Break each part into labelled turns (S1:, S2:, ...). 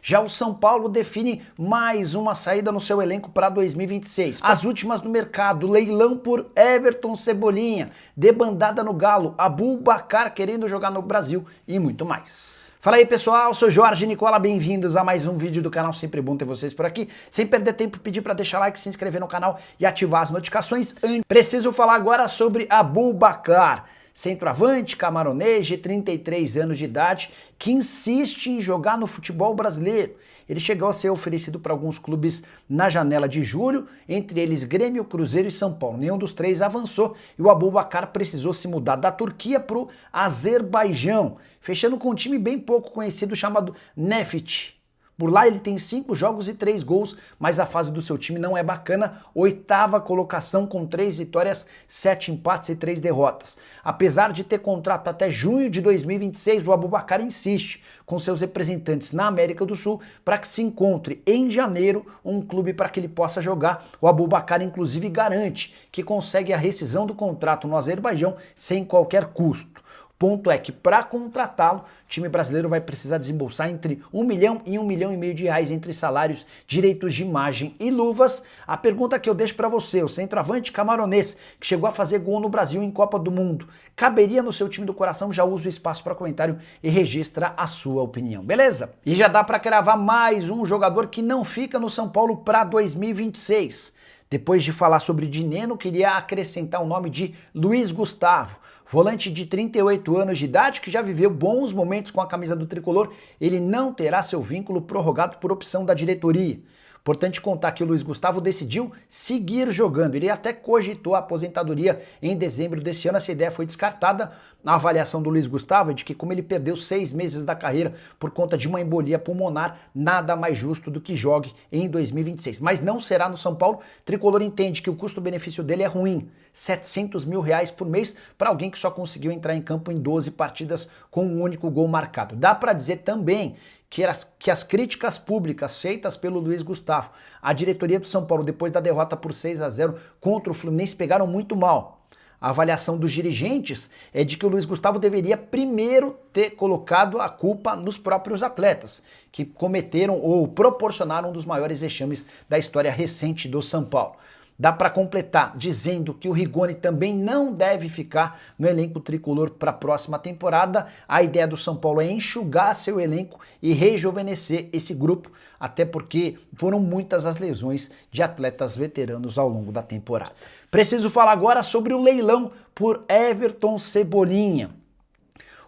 S1: Já o São Paulo define mais uma saída no seu elenco para 2026. As últimas no mercado, leilão por Everton Cebolinha, debandada no Galo, Abubakar querendo jogar no Brasil e muito mais. Fala aí pessoal, sou Jorge Nicola, bem-vindos a mais um vídeo do canal, sempre bom ter vocês por aqui. Sem perder tempo, pedir para deixar like, se inscrever no canal e ativar as notificações. Preciso falar agora sobre Abubakar, centroavante camaronês de 33 anos de idade, que insiste em jogar no futebol brasileiro. Ele chegou a ser oferecido para alguns clubes na janela de julho, entre eles Grêmio, Cruzeiro e São Paulo. Nenhum dos três avançou e o Abubakar precisou se mudar da Turquia para o Azerbaijão, fechando com um time bem pouco conhecido chamado Nefit. Por lá ele tem 5 jogos e 3 gols, mas a fase do seu time não é bacana, 8ª colocação com 3 vitórias, 7 empates e 3 derrotas. Apesar de ter contrato até junho de 2026, o Abubakar insiste com seus representantes na América do Sul para que se encontre em janeiro um clube para que ele possa jogar. O Abubakar inclusive garante que consegue a rescisão do contrato no Azerbaijão sem qualquer custo. Ponto é que para contratá-lo, o time brasileiro vai precisar desembolsar entre 1 milhão e 1,5 milhão de reais entre salários, direitos de imagem e luvas. A pergunta que eu deixo para você, o centroavante camaronês que chegou a fazer gol no Brasil em Copa do Mundo, caberia no seu time do coração? Já usa o espaço para comentário e registra a sua opinião, beleza? E já dá para cravar mais um jogador que não fica no São Paulo para 2026. Depois de falar sobre Dineno, queria acrescentar o nome de Luiz Gustavo. Volante de 38 anos de idade que já viveu bons momentos com a camisa do tricolor, ele não terá seu vínculo prorrogado por opção da diretoria. Importante contar que o Luiz Gustavo decidiu seguir jogando. Ele até cogitou a aposentadoria em dezembro desse ano. Essa ideia foi descartada. A avaliação do Luiz Gustavo é de que, como ele perdeu 6 meses da carreira por conta de uma embolia pulmonar, nada mais justo do que jogue em 2026. Mas não será no São Paulo. O tricolor entende que o custo-benefício dele é ruim. 700 mil reais por mês para alguém que só conseguiu entrar em campo em 12 partidas com um único gol marcado. Dá para dizer também que as críticas públicas feitas pelo Luiz Gustavo à diretoria do São Paulo depois da derrota por 6-0 contra o Fluminense pegaram muito mal. A avaliação dos dirigentes é de que o Luiz Gustavo deveria primeiro ter colocado a culpa nos próprios atletas, que cometeram ou proporcionaram um dos maiores vexames da história recente do São Paulo. Dá para completar dizendo que o Rigoni também não deve ficar no elenco tricolor para a próxima temporada. A ideia do São Paulo é enxugar seu elenco e rejuvenescer esse grupo, até porque foram muitas as lesões de atletas veteranos ao longo da temporada. Preciso falar agora sobre o leilão por Everton Cebolinha.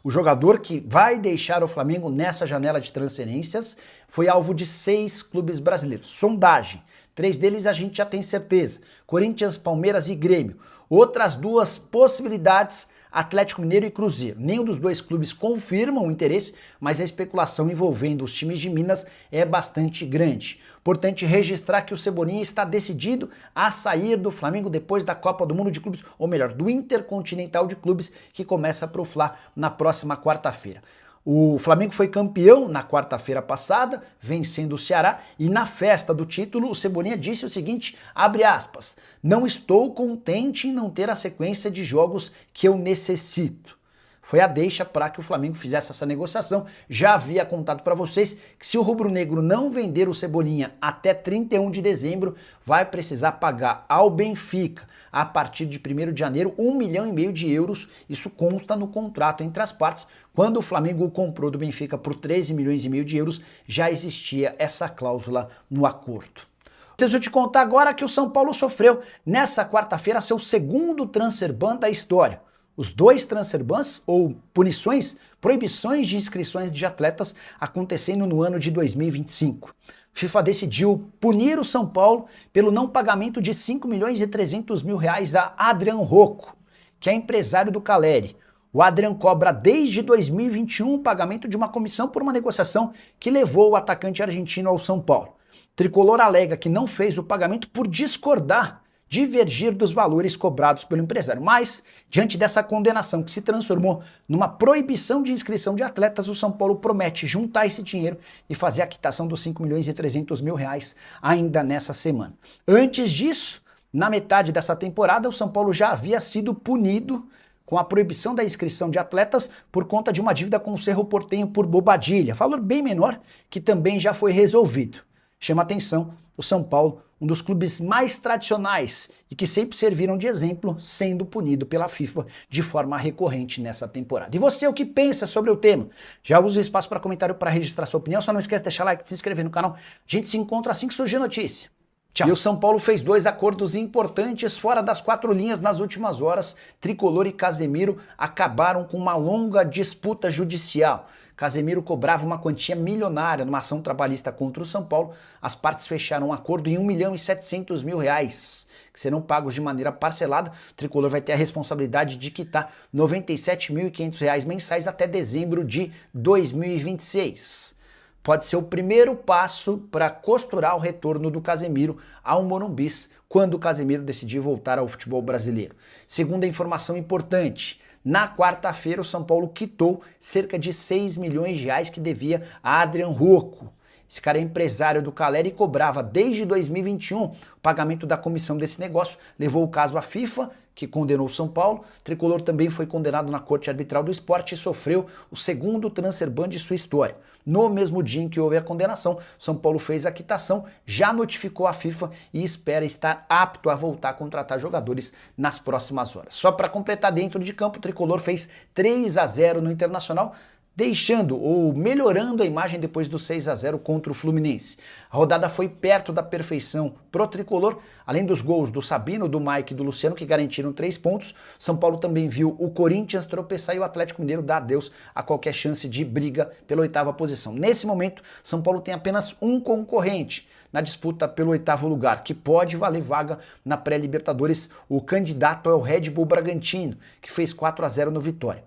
S1: O jogador que vai deixar o Flamengo nessa janela de transferências foi alvo de 6 clubes brasileiros. Sondagem. 3 deles a gente já tem certeza, Corinthians, Palmeiras e Grêmio. Outras 2 possibilidades, Atlético Mineiro e Cruzeiro. Nenhum dos 2 clubes confirmam o interesse, mas a especulação envolvendo os times de Minas é bastante grande. Importante registrar que o Cebolinha está decidido a sair do Flamengo depois da Copa do Mundo de Clubes, ou melhor, do Intercontinental de Clubes, que começa para o Fla na próxima quarta-feira. O Flamengo foi campeão na quarta-feira passada, vencendo o Ceará, e na festa do título o Cebolinha disse o seguinte, abre aspas, não estou contente em não ter a sequência de jogos que eu necessito. Foi a deixa para que o Flamengo fizesse essa negociação. Já havia contado para vocês que se o rubro-negro não vender o Cebolinha até 31 de dezembro, vai precisar pagar ao Benfica, a partir de 1º de janeiro, 1,5 milhão de euros. Isso consta no contrato entre as partes. Quando o Flamengo o comprou do Benfica por 13,5 milhões de euros, já existia essa cláusula no acordo. Preciso te contar agora que o São Paulo sofreu nessa quarta-feira seu segundo transfer ban da história. Os 2 transfer bans, ou punições, proibições de inscrições de atletas acontecendo no ano de 2025. FIFA decidiu punir o São Paulo pelo não pagamento de 5 milhões e 300 mil reais a Adrian Rocco, que é empresário do Caleri. O Adrian cobra desde 2021 o pagamento de uma comissão por uma negociação que levou o atacante argentino ao São Paulo. Tricolor alega que não fez o pagamento por discordar, divergir dos valores cobrados pelo empresário. Mas, diante dessa condenação que se transformou numa proibição de inscrição de atletas, o São Paulo promete juntar esse dinheiro e fazer a quitação dos 5 milhões e 300 mil reais ainda nessa semana. Antes disso, na metade dessa temporada, o São Paulo já havia sido punido com a proibição da inscrição de atletas por conta de uma dívida com o Cerro Porteño por Bobadilla, valor bem menor, que também já foi resolvido. Chama atenção o São Paulo, um dos clubes mais tradicionais e que sempre serviram de exemplo, sendo punido pela FIFA de forma recorrente nessa temporada. E você, o que pensa sobre o tema? Já usa o espaço para comentário para registrar sua opinião, só não esquece de deixar like e se inscrever no canal. A gente se encontra assim que surgir notícia. Tchau. E o São Paulo fez 2 acordos importantes fora das 4 linhas nas últimas horas. Tricolor e Casemiro acabaram com uma longa disputa judicial. Casemiro cobrava uma quantia milionária numa ação trabalhista contra o São Paulo. As partes fecharam um acordo em R$1.700.000, que serão pagos de maneira parcelada. O Tricolor vai ter a responsabilidade de quitar R$97.500 mensais até dezembro de 2026. Pode ser o primeiro passo para costurar o retorno do Casemiro ao Morumbis, quando o Casemiro decidir voltar ao futebol brasileiro. Segunda informação importante, na quarta-feira o São Paulo quitou cerca de R$6 milhões que devia a Adrian Rocco. Esse cara é empresário do Caleri e cobrava desde 2021 o pagamento da comissão desse negócio, levou o caso à FIFA, que condenou o São Paulo. O Tricolor também foi condenado na Corte Arbitral do Esporte e sofreu o segundo transfer ban de sua história. No mesmo dia em que houve a condenação, São Paulo fez a quitação, já notificou a FIFA e espera estar apto a voltar a contratar jogadores nas próximas horas. Só para completar, dentro de campo, o Tricolor fez 3-0 no Internacional, deixando ou melhorando a imagem depois do 6-0 contra o Fluminense. A rodada foi perto da perfeição pro Tricolor, além dos gols do Sabino, do Mike e do Luciano, que garantiram 3 pontos. São Paulo também viu o Corinthians tropeçar e o Atlético Mineiro dar adeus a qualquer chance de briga pela 8ª posição. Nesse momento, São Paulo tem apenas um concorrente na disputa pelo 8º lugar, que pode valer vaga na pré-Libertadores. O candidato é o Red Bull Bragantino, que fez 4-0 no Vitória.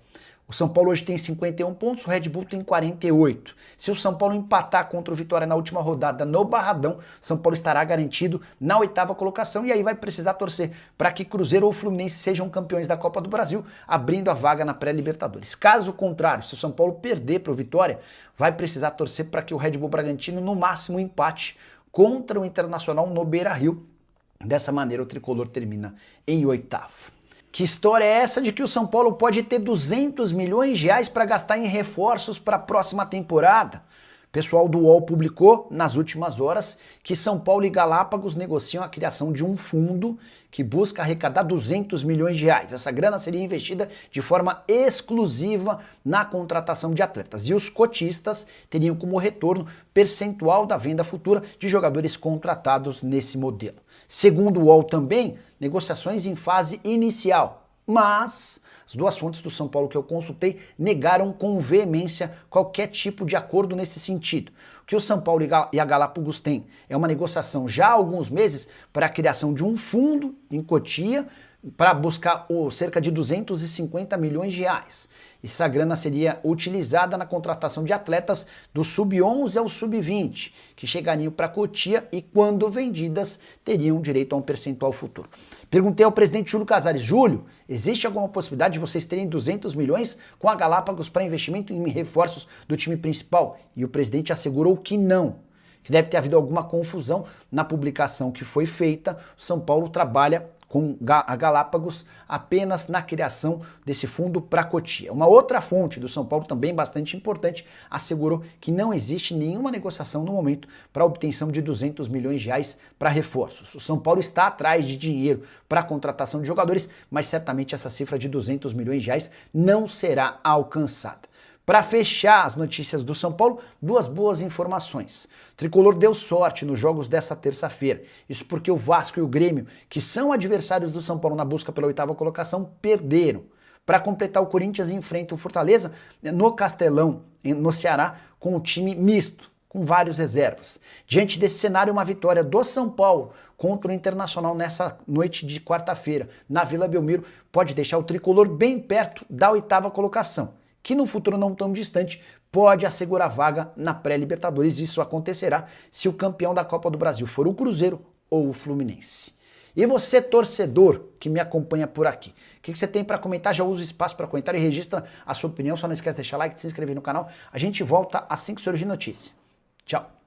S1: O São Paulo hoje tem 51 pontos, o Red Bull tem 48. Se o São Paulo empatar contra o Vitória na última rodada no Barradão, São Paulo estará garantido na 8ª colocação e aí vai precisar torcer para que Cruzeiro ou Fluminense sejam campeões da Copa do Brasil, abrindo a vaga na pré-Libertadores. Caso contrário, se o São Paulo perder para o Vitória, vai precisar torcer para que o Red Bull Bragantino no máximo empate contra o Internacional no Beira-Rio. Dessa maneira o Tricolor termina em 8º. Que história é essa de que o São Paulo pode ter R$200 milhões para gastar em reforços para a próxima temporada? O pessoal do UOL publicou nas últimas horas que São Paulo e Galápagos negociam a criação de um fundo que busca arrecadar R$200 milhões. Essa grana seria investida de forma exclusiva na contratação de atletas. E os cotistas teriam como retorno percentual da venda futura de jogadores contratados nesse modelo. Segundo o UOL também, negociações em fase inicial, mas as 2 fontes do São Paulo que eu consultei negaram com veemência qualquer tipo de acordo nesse sentido. O que o São Paulo e a Galápagos têm é uma negociação já há alguns meses para a criação de um fundo em Cotia para buscar cerca de R$250 milhões. Essa grana seria utilizada na contratação de atletas do sub-11 ao sub-20, que chegariam para Cotia e, quando vendidas, teriam direito a um percentual futuro. Perguntei ao presidente Júlio Casares: Júlio, existe alguma possibilidade de vocês terem R$200 milhões com a Galápagos para investimento em reforços do time principal? E o presidente assegurou que não, que deve ter havido alguma confusão na publicação que foi feita. O São Paulo trabalha com a Galápagos apenas na criação desse fundo para Cotia. Uma outra fonte do São Paulo, também bastante importante, assegurou que não existe nenhuma negociação no momento para a obtenção de R$200 milhões para reforços. O São Paulo está atrás de dinheiro para a contratação de jogadores, mas certamente essa cifra de R$200 milhões não será alcançada. Para fechar as notícias do São Paulo, 2 boas informações. O Tricolor deu sorte nos jogos dessa terça-feira. Isso porque o Vasco e o Grêmio, que são adversários do São Paulo na busca pela 8ª colocação, perderam. Para completar, o Corinthians enfrenta o Fortaleza no Castelão, no Ceará, com o time misto, com vários reservas. Diante desse cenário, uma vitória do São Paulo contra o Internacional nessa noite de quarta-feira, na Vila Belmiro, pode deixar o Tricolor bem perto da 8ª colocação, que no futuro não tão distante pode assegurar vaga na pré-Libertadores. Isso acontecerá se o campeão da Copa do Brasil for o Cruzeiro ou o Fluminense. E você, torcedor que me acompanha por aqui, o que você tem para comentar? Já usa o espaço para comentar e registra a sua opinião. Só não esquece de deixar like, de se inscrever no canal. A gente volta assim que surgir notícia. Tchau!